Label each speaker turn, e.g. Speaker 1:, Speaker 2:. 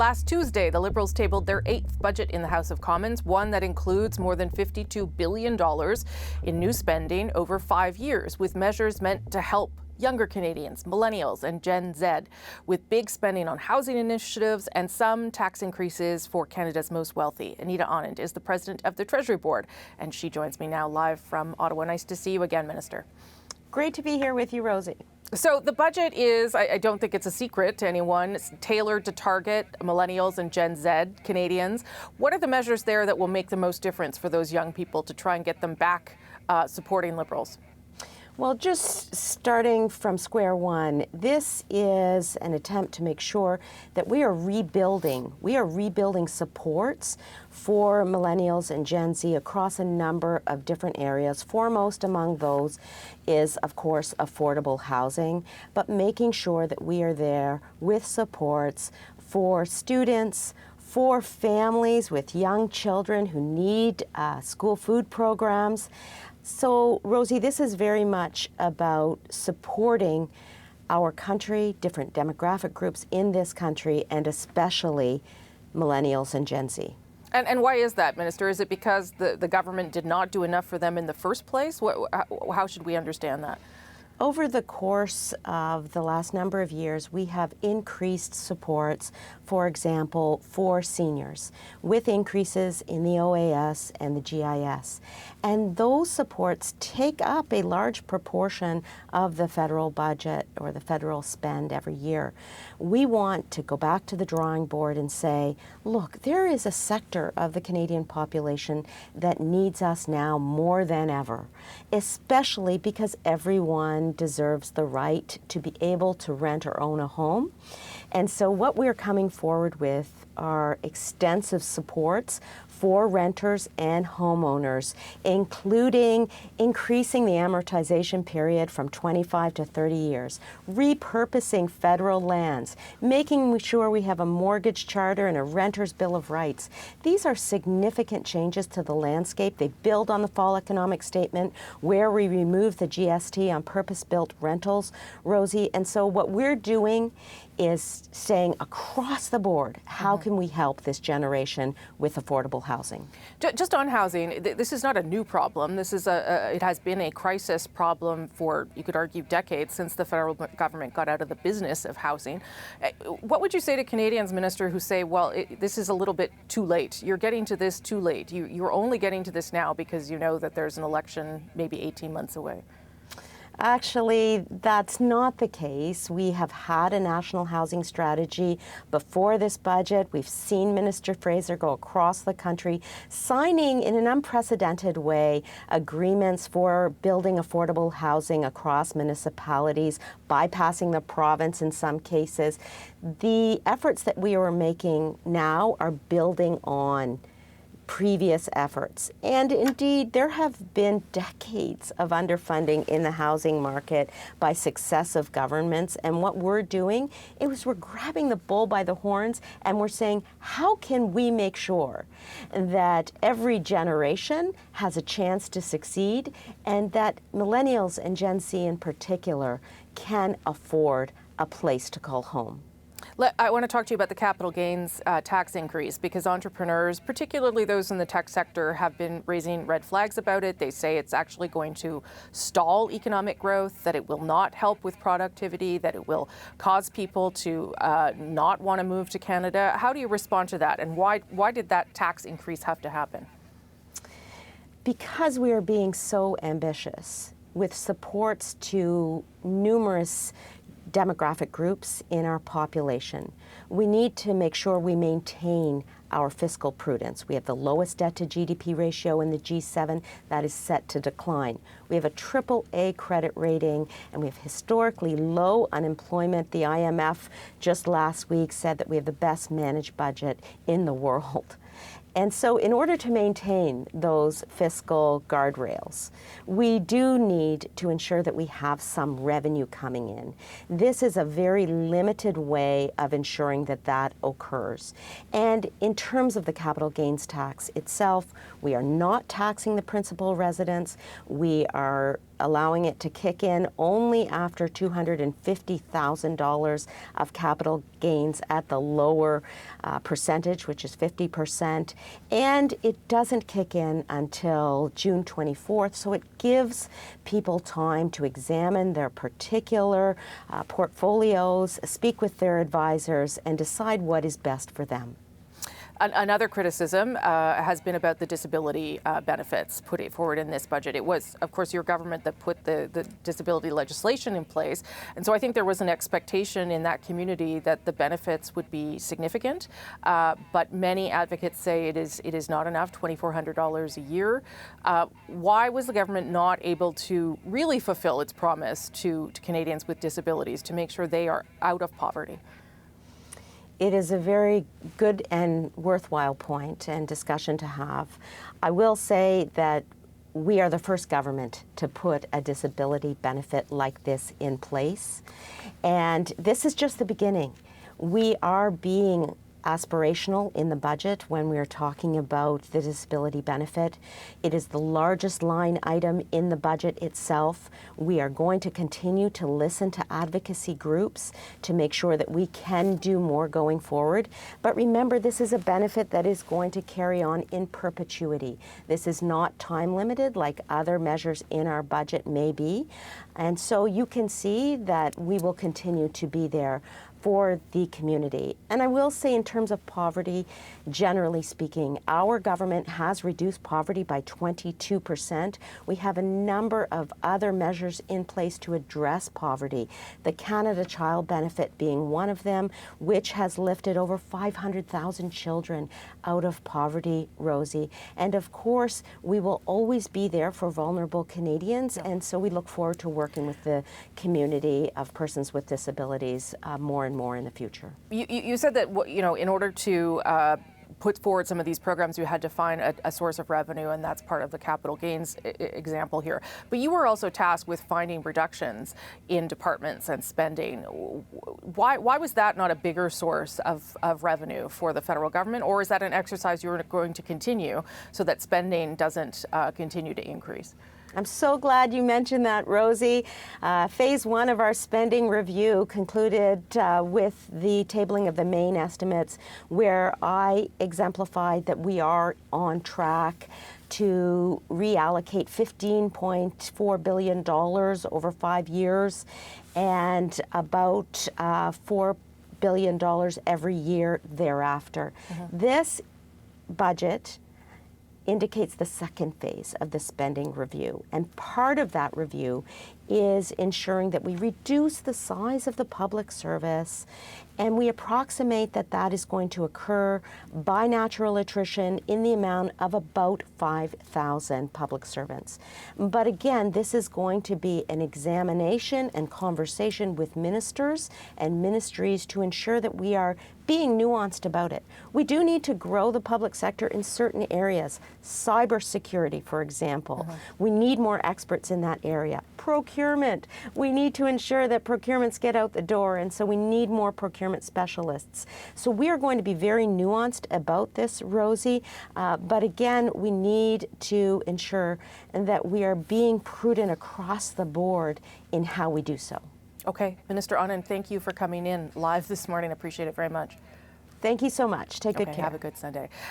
Speaker 1: Last Tuesday, the Liberals tabled their 8th budget in the House of Commons, one that includes more than $52 billion in new spending over 5 years, with measures meant to help younger Canadians, Millennials and Gen Z, with big spending on housing initiatives and some tax increases for Canada's most wealthy. Anita Anand is the president of the Treasury Board, and she joins me now live from Ottawa. Nice to see you again, Minister.
Speaker 2: Great to be here with you, Rosie.
Speaker 1: So the budget is, I don't think it's a secret to anyone, it's tailored to target Millennials and Gen Z Canadians. What are the measures there that will make the most difference for those young people to try and get them back supporting Liberals?
Speaker 2: Well, just starting from square one, this is an attempt to make sure that we are rebuilding supports for Millennials and Gen Z across a number of different areas. Foremost among those is, of course, affordable housing, but making sure that we are there with supports for students, for families with young children who need school food programs. So, Rosie, this is very much about supporting our country, different demographic groups in this country, and especially Millennials and Gen Z.
Speaker 1: And why is that, Minister? Is it because the government did not do enough for them in the first place? How should we understand that?
Speaker 2: Over the course of the last number of years, we have increased supports, for example, for seniors, with increases in the OAS and the GIS. And those supports take up a large proportion of the federal budget or the federal spend every year. We want to go back to the drawing board and say, look, there is a sector of the Canadian population that needs us now more than ever, especially because everyone deserves the right to be able to rent or own a home. And so what we're coming forward with are extensive supports for renters and homeowners, including increasing the amortization period from 25 to 30 years, repurposing federal lands, making sure we have a mortgage charter and a renter's bill of rights. These are significant changes to the landscape. They build on the fall economic statement where we remove the GST on purpose-built rentals, Rosie. And so what we're doing is saying across the board, how can we help this generation with affordable housing?
Speaker 1: Just on housing, this is not a new problem. This is it has been a crisis problem for, you could argue, decades since the federal government got out of the business of housing. What would you say to Canadians, Minister, who say, well, this is a little bit too late. You're getting to this too late. You're only getting to this now because you know that there's an election maybe 18 months away.
Speaker 2: Actually, that's not the case. We have had a national housing strategy before this budget. We've seen Minister Fraser go across the country, signing in an unprecedented way agreements for building affordable housing across municipalities, bypassing the province in some cases. The efforts that we are making now are building on previous efforts. And indeed, there have been decades of underfunding in the housing market by successive governments. And what we're doing is we're grabbing the bull by the horns and we're saying, how can we make sure that every generation has a chance to succeed and that Millennials and Gen Z in particular can afford a place to call home?
Speaker 1: I want to talk to you about the capital gains tax increase, because entrepreneurs, particularly those in the tech sector, have been raising red flags about it. They say it's actually going to stall economic growth, that it will not help with productivity, that it will cause people to not want to move to Canada. How do you respond to that, and why did that tax increase have to happen?
Speaker 2: Because we are being so ambitious with supports to numerous demographic groups in our population. We need to make sure we maintain our fiscal prudence. We have the lowest debt to GDP ratio in the G7 that is set to decline. We have a AAA credit rating and we have historically low unemployment. The IMF just last week said that we have the best managed budget in the world. And so in order to maintain those fiscal guardrails, we do need to ensure that we have some revenue coming in. This is a very limited way of ensuring that that occurs. And in terms of the capital gains tax itself, we are not taxing the principal residence. We are allowing it to kick in only after $250,000 of capital gains at the lower percentage, which is 50%. And it doesn't kick in until June 24th, so it gives people time to examine their particular portfolios, speak with their advisors, and decide what is best for them.
Speaker 1: Another criticism has been about the disability benefits put forward in this budget. It was, of course, your government that put the disability legislation in place. And so I think there was an expectation in that community that the benefits would be significant. But many advocates say it is not enough, $2,400 a year. Why was the government not able to really fulfill its promise to Canadians with disabilities to make sure they are out of poverty?
Speaker 2: It is a very good and worthwhile point and discussion to have. I will say that we are the first government to put a disability benefit like this in place. And this is just the beginning. We are being aspirational in the budget when we are talking about the disability benefit. It is the largest line item in the budget itself. We are going to continue to listen to advocacy groups to make sure that we can do more going forward. But remember, this is a benefit that is going to carry on in perpetuity. This is not time limited like other measures in our budget may be. And so you can see that we will continue to be there for the community. And I will say, in terms of poverty, generally speaking, our government has reduced poverty by 22%. We have a number of other measures in place to address poverty, the Canada Child Benefit being one of them, which has lifted over 500,000 children out of poverty, Rosie. And of course, we will always be there for vulnerable Canadians, and so we look forward to working with the community of persons with disabilities more and more in the future.
Speaker 1: You said that, you know, in order to put forward some of these programs, you had to find a source of revenue, and that's part of the capital gains example here. But you were also tasked with finding reductions in departments and spending. Why was that not a bigger source of revenue for the federal government, or is that an exercise you're going to continue so that spending doesn't continue to increase?
Speaker 2: I'm so glad you mentioned that, Rosie. Phase 1 of our spending review concluded with the tabling of the main estimates, where I exemplified that we are on track to reallocate $15.4 billion over 5 years and about $4 billion every year thereafter. Mm-hmm. This budget indicates the second phase of the spending review. And part of that review is ensuring that we reduce the size of the public service, and we approximate that that is going to occur by natural attrition in the amount of about 5,000 public servants. But again, this is going to be an examination and conversation with ministers and ministries to ensure that we are being nuanced about it. We do need to grow the public sector in certain areas. Cybersecurity, for example. Uh-huh. We need more experts in that area. Procurement. We need to ensure that procurements get out the door, and so we need more procurement specialists. So we are going to be very nuanced about this, Rosie, but again, we need to ensure that we are being prudent across the board in how we do so.
Speaker 1: Okay, Minister Anand, thank you for coming in live this morning. Appreciate it very much.
Speaker 2: Thank you so much. Take good care.
Speaker 1: Have a good Sunday.